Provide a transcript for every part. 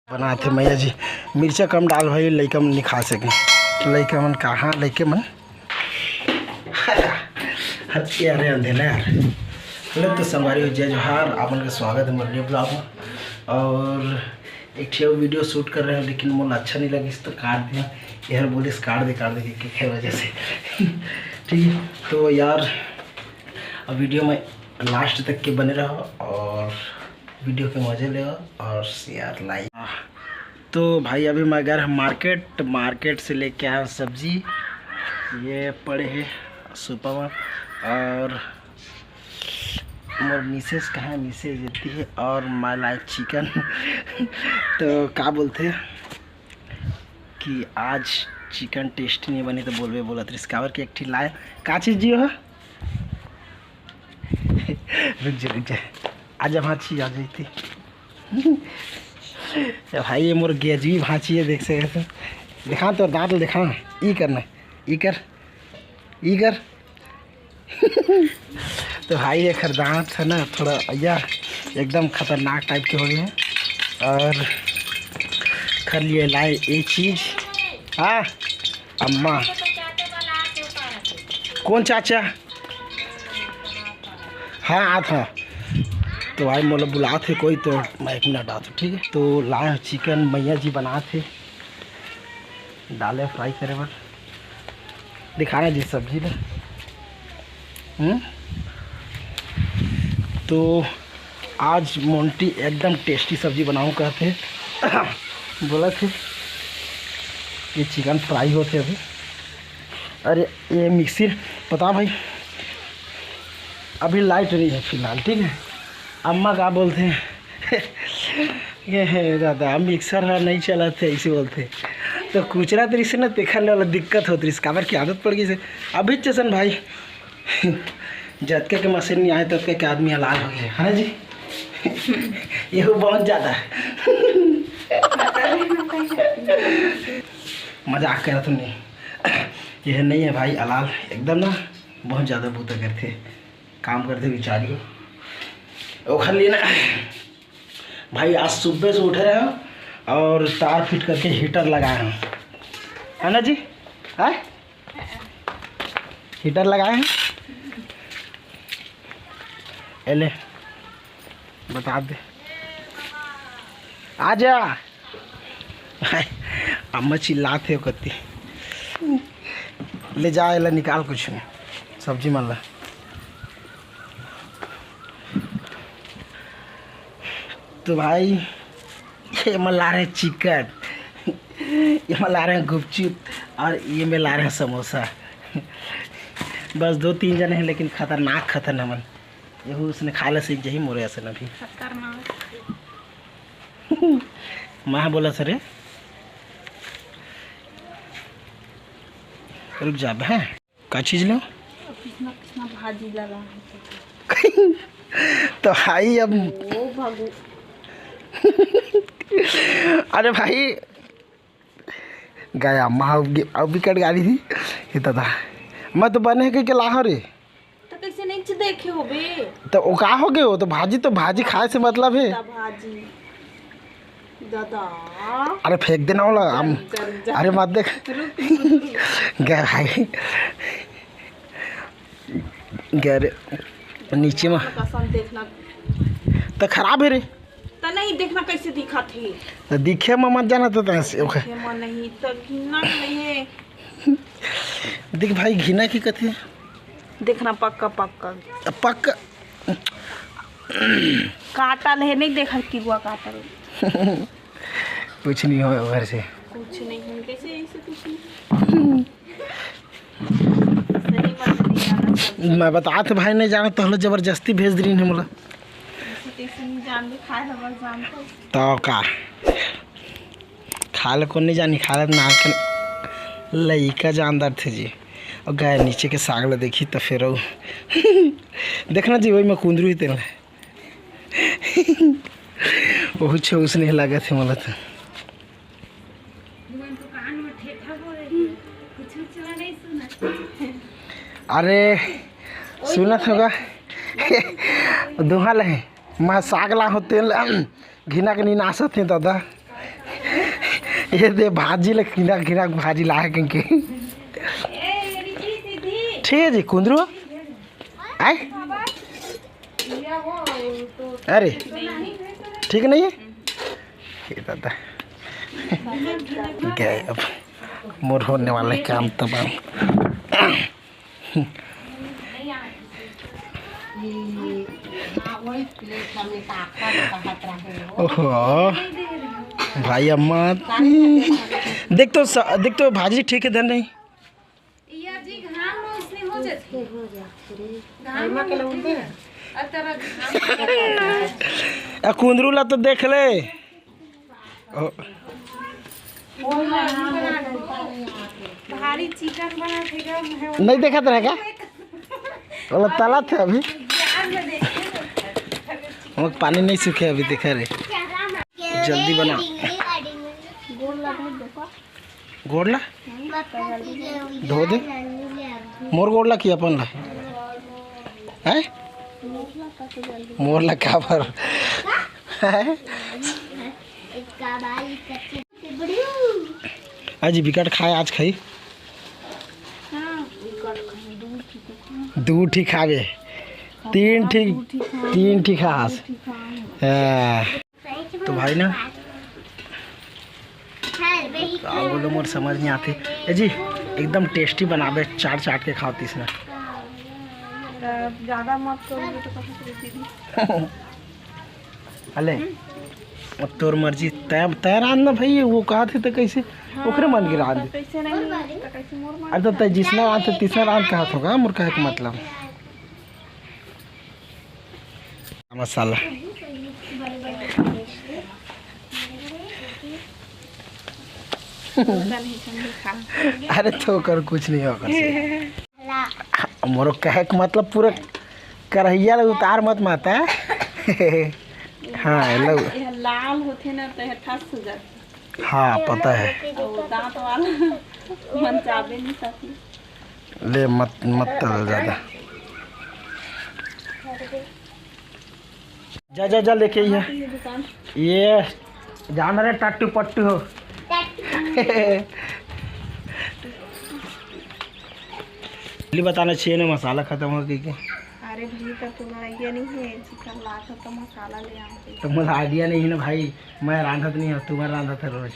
बनाते मैया जी मिर्चा कम डाल भाई लइका मन नहीं खा सके। लइका मन कहाँ लइके मन अरे अंधेला यार। हेलो तो संगवारी जय जोहार, आपन का स्वागत है मेरे न्यू ब्लॉग में। और एक ठे वीडियो शूट कर रहे हैं लेकिन मुझे अच्छा नहीं लगी तो काट दिया। यार बोले काट दे की वजह से ठीक है। तो यार अब वीडियो में लास्ट तक के बने रहो और वीडियो के मज़े ले और शेयर लाइक। तो भाई अभी मैं गया मार्केट से लेके आया सब्जी। ये पड़े हैं सुपर में और मोर मिसेस कहाँ है, मिसेस देती है और माई लाइक चिकन। तो क्या बोलते कि आज चिकन टेस्टी नहीं बनी तो बोला रिस्कावर की एक ठी लाए का चीज़ जी हो। रुक जा आज भाची आ जाती भाई। ये मोर गेजवी भाची है, देख सकते दिखा तो दांत दिखा। ई करना ई कर तो भाई ये दांत है ना थोड़ा या एकदम खतरनाक टाइप के हो गए हैं। और कर लिए लाए ये चीज़। हाँ अम्मा कौन चाचा? हाँ आता तो भाई मोला बुला थे कोई तो मैं 1 मिनट आता ठीक है। तो लाए चिकन मैया जी बना थे डाले फ्राई करे बस दिखाना जी सब्जी में। तो आज मोंटी एकदम टेस्टी सब्जी बनाऊँ कहते बोला थे। ये चिकन फ्राई होते अभी। अरे ये मिक्सी पता भाई अभी लाइट नहीं है फिलहाल ठीक है। अम्मा क्या बोलते हैं ये है दादा मिक्सर है नहीं चला थे ऐसे बोलते। तो कुचरा तरी से ना देखने वाला दिक्कत होती इस काबर की आदत पड़ गई से अभी चसन भाई। जतके के मशीन नहीं आए तब के आदमी लाल हो गए है जी। ये बहुत ज़्यादा मजाक कर तुम नहीं। यह नहीं है भाई अलाल एकदम ना बहुत ज़्यादा बूता करते काम करते बेचारी ओखर लिए ना भाई। आज सुबह से उठे रहे हैं और तार फिट करके हीटर लगाए हैं है ना जी। है हीटर लगाए हैं एले बता दे आ जा। अम्मा चिल्लाते हो कत्ती ले जा एला निकाल कुछ सब्जी मन ला। तो भाई ये में ला रहे हैं चिकन, ये में ला रहे हैं गुपचुप और ये में ला रहे हैं समोसा। बस 2-3 जने हैं लेकिन खतरनाक मन यही उसने खा ले सीख जही मोरे ऐसे भी माँ बोला सर रुक जा है का चीज लो भाजी लगा तो भाई अब अरे भाई गया माँ अब भी कट गाड़ी थी ये दादा मैं तो बने के लाहो रे तो कैसे नहीं देखे हो बे। तो वो का हो गए हो तो भाजी खाए से मतलब है भाजी दादा। अरे फेंक देना वाला हम। अरे मत देख गया भाई गैर नीचे में देखना तो खराब है रे तो नहीं देखना कैसे दिखा थे तो दिखे में मत जाना तो नहीं तो घिना नहीं है देख भाई घिना की कथी देखना पक्का काटा है नहीं देखा कि हुआ काटा कुछ नहीं हो घर से कुछ नहीं है कैसे ऐसे कुछ नहीं। सही बात नहीं मैं बता तो भाई नहीं जाना तो जबरदस्ती भेज दी है मोला तो का खा को नहीं जानी खा ना लइका जानदार थे जी। और गाय नीचे के सागला देखी तो फिर देखना जी वही मैं कुंदरू ही तेल बहुत छे उसने लगा थे मोला तो अरे सुना होगा दुहा ले मैं साग ला हो तेल घिना के नहीं नासत है दादा ये दे भाजी ले खिना खिना भाजी ला के ठीक है जी कुंदरू आए अरे ठीक नहीं है ये दादा क्या है अब मोर होने वाला है काम तमाम। ओहो भाई अम्मा देख तो भाजी ठीक है धन नहीं कुंदरू ला तो देख ले भारी चिकन बना थे नहीं देखा था क्या बोला ताला थे अभी हम पानी नहीं सूखे अभी देखा रे जल्दी बना गोड़ला धो दे मोर गोड़ला की अपन ला है मोर ला का पर आज बिकट खाए आज खाई दू ठीक खावे तीन ठीक खास तो भाई ना आप बोलो मोर समझ नहीं आती ए जी एकदम टेस्टी बनावे चाट के खाओ तीसरा ज्यादा मत करो तो अले अब तोर मर्जी तय रांध ना भाई वो कहा थे तो कैसे ओकरे मन की रांध कैसे नहीं तो कैसे मोर मन अरे तो जिसना रांध तो तीसरा रांध कहा होगा मोर कहे का मतलब मसाला अरे तो कर कुछ नहीं होगा मोरो कहे का मतलब पूरा करहिया उतार मत माता हाँ लाल होते ना तो ठस हो जाते हाँ पता है दांत वाला मन चाबे नहीं सकती ले मत तल ज्यादा जा लेके ये जान रहे टट्टू पट्टू हो बताना चाहिए ना मसाला खत्म हो गई अरे भाई तो तुम्हारा ये नहीं है चिकन ला तो मसाला ले आते तो मुझे आइडिया नहीं है ना भाई मैं रांधत नहीं हूँ तुम्हारा रांधा था रोज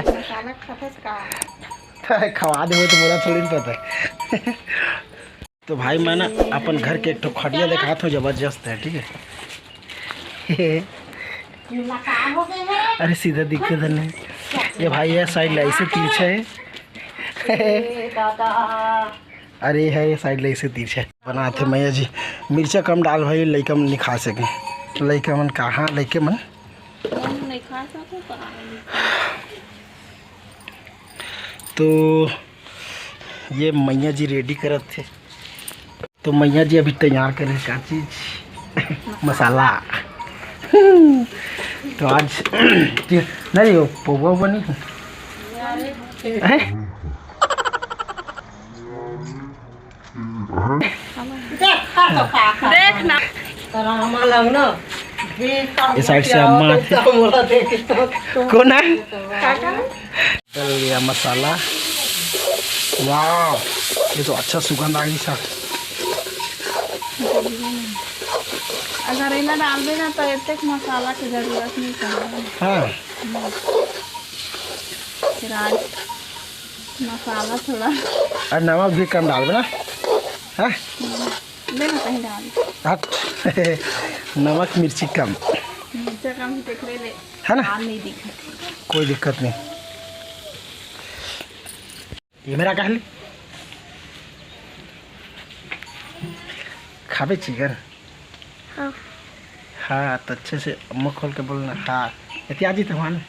मसाला खपत का खवा दे तो मुझे थोड़ी पता है तो भाई मैं ना अपन घर के एक तो खटिया दिखाता हूँ जबरदस्त है ठीक है अरे सीधा दिक्कत नहीं ये भाई है साइड ऐसे तिरछा है अरे है ये साइड ऐसे तिरछा बनाते मैया जी मिर्चा कम डाल भाई लइका मन नहीं खा सके लइका मन कहाँ लइके मन नहीं खा सके तो ये मैया जी रेडी करत थे तो मैया जी अभी तैयार करे का चीज मसाला तो आज नहीं वो पोवा बनी देखना इस साइड से अम्मा कौन है चल गया मसाला वाह ये तो अच्छा सुगंध आ गई सर अगर इन्हें डाल देना तो इतने मसाला की जरूरत नहीं पड़ेगी हाँ फिर आज मसाला थोड़ा और नमक भी कम डाल देना हाँ देना कहीं डाल नमक मिर्ची कम मिर्चा कम ही देख ले है ना नहीं दिखा कोई दिक्कत नहीं ये मेरा कहली खाबे चिकन हाँ तो अच्छे से मुँह खोल के बोलना हाँ इत्यादि तो मान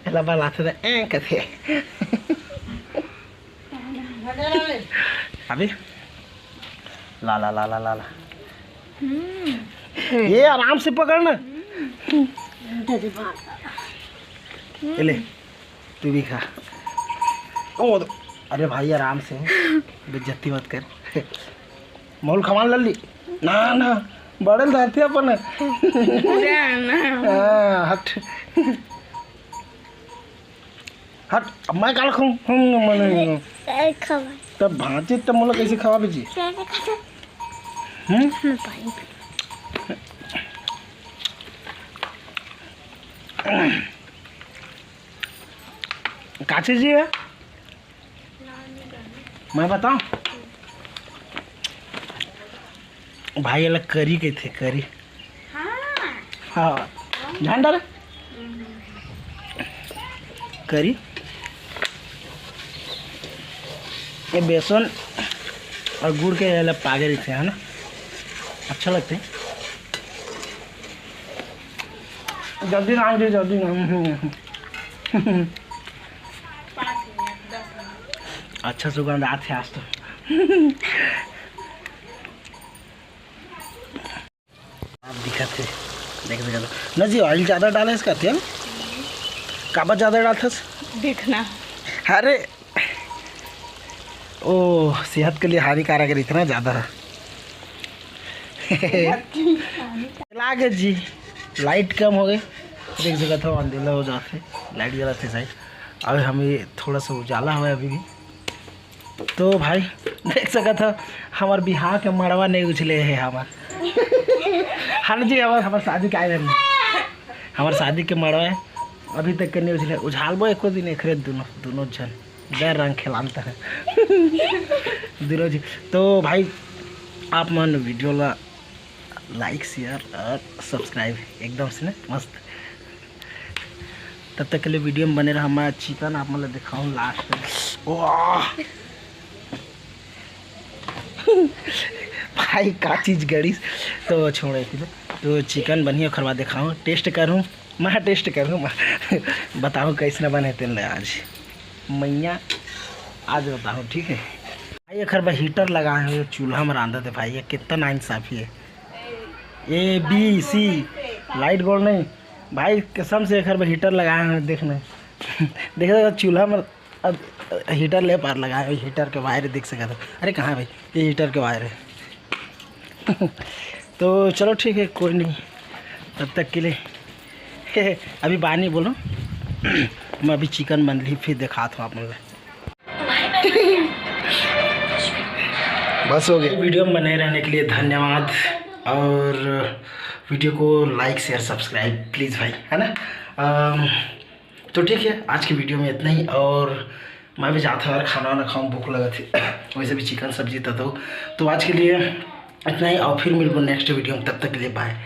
लबा लाते थे कथे अभी ला ला ला ला ला ला ये आराम से पकड़ना ले तू भी खा ओ अरे भाई आराम से बेइज्जती मत कर मोल खमान लल्ली ना ना बड़े धरती अपन हट हट मैं काल खाऊं मैंने तब भांचे तब मोला कैसे खवा बेची काची जी है मैं बताऊं भाई अलग करी के थे करी हाँ ध्यान डाले करी ये बेसन और गुड़ के अलग पागे थे है ना अच्छा लगते हैं जल्दी ना आए जल्दी ना अच्छा सुगंध आते आज तो आप दिखाते देख ना जी ऑयल ज़्यादा डाले इसका तेल काबा ज़्यादा डालता देखना अरे ओ सेहत के लिए हानिकारक है इतना ज़्यादा लागे जी लाइट कम हो गई देख जगह था अंधेला हो जाते लाइट जलाते साइड अभी हमें थोड़ा सा उजाला हुआ है अभी भी तो भाई देख सका था हमार बिहार के मड़वा नहीं उछले है हमार हाँ जी हमार शादी का आए हमार शादी के मड़वा है अभी तक के नहीं उछले उछालबो एको दिन एक दोनों जन गैर रंग खिलाता है दोनों जी तो भाई आप मन वीडियो ला लाइक शेयर और सब्सक्राइब एकदम से ना मस्त तब तक के लिए वीडियो में बने रहा हमारा चिकन आप मतलब दिखाऊँ लास्ट में वाह भाई का चीज़ गड़ी तो छोड़े थी तो चिकन बढ़िया खरवा दिखाऊँ टेस्ट करूँ मैं टेस्ट करूँ बताऊँ कैसे न बने तेल आज मैया आज बताऊँ ठीक है भाई खरबा हीटर लगाए हुए चूल्हा में रांधा थे भाई ये कितना नाइंसाफ़ी है ए बी सी लाइट गोल नहीं भाई कसम से खरबा हीटर लगाए हैं देखना देखा चूल्हा में अब हीटर ले पार लगाए हुए हीटर के वायर देख सका था अरे कहाँ भाई ये हीटर के वायर है तो चलो ठीक है कोई नहीं तब तक के लिए अभी बानी बोलो मैं अभी चिकन बन ली फिर दिखाता हूँ आप मुझे बस हो गया वीडियो में बने रहने के लिए धन्यवाद और वीडियो को लाइक शेयर सब्सक्राइब प्लीज़ भाई है ना तो ठीक है आज की वीडियो में इतना ही और मैं भी जाता यार खाना वाना खाऊँ भूख लगा थी वैसे भी चिकन सब्जी था तो आज के लिए इतना ही और फिर मिलूँ नेक्स्ट वीडियो में तब तक के लिए बाय।